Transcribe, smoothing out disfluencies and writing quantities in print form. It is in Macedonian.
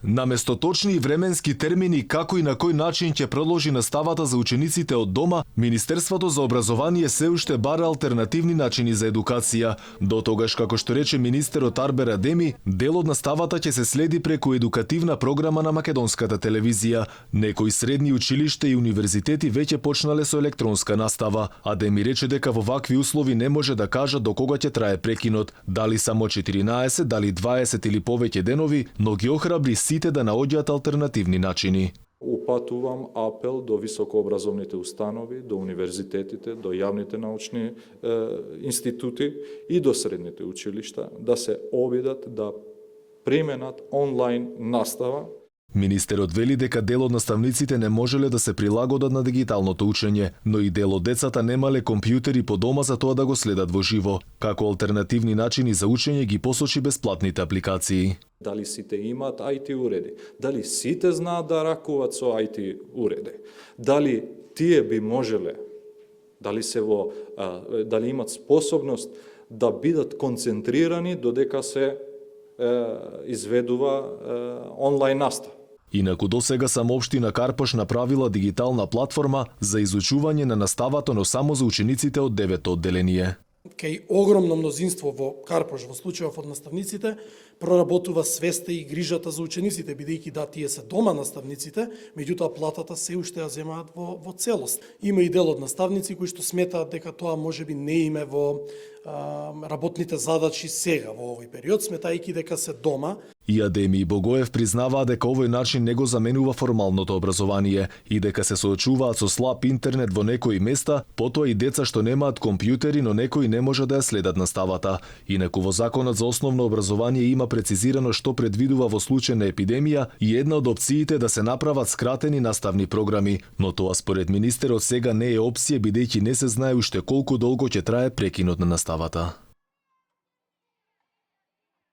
Наместо точни и временски термини како и на кој начин ќе продолжи наставата за учениците од дома, Министерството за образование се уште бара алтернативни начини за едукација. До тогаш, како што рече министерот Арбер Адеми, дел од наставата ќе се следи преку едукативна програма на македонската телевизија. Некои средни училишта и универзитети веќе почнале со електронска настава. Адеми рече дека во вакви услови не може да кажа до кога ќе трае прекинот, дали само 14, дали 20 или повеќе денови, но ги охрабри сите да наоѓаат алтернативни начини. Упатувам апел до високообразовните установи, до универзитетите, до јавните научни институти и до средните училишта да се обидат да применат онлайн настава. Министерот вели дека дел од наставниците не можеле да се прилагодат на дигиталното учење, но и дел од децата немале компјутери по дома за тоа да го следат во живо. Како алтернативни начини за учење ги посочи бесплатните апликации. Дали сите имаат IT уреди? Дали сите знаат да ракуваат со IT уреди? Дали тие би можеле, дали имат способност да бидат концентрирани додека се изведува онлайн настава? Инаку досега само општина Карпош направила дигитална платформа за изучување на наставата, но само за учениците од 9-то одделение. Кај огромно мнозинство во Карпош, во случајов од наставниците, проработува свеста и грижата за учениците, бидејќи да, тие се дома наставниците, меѓутоа платата се уште ја земаат во целост. Има и дел од наставници кои што сметаат дека тоа можеби не име во работните задачи сега во овој период, сметајќи дека се дома. И Адеми и Богоев признаваа дека овој начин не го заменува формалното образование и дека се соочуваат со слаб интернет во некои места, потоа и деца што немаат компјутери, но некои не може да ја следат наставата. Инаку во Законот за основно образование има прецизирано што предвидува во случај на епидемија и една од опциите да се направат скратени наставни програми, но тоа според министерот сега не е опција бидејќи не се знае уште колку долго ќе трае прекинот на наставата.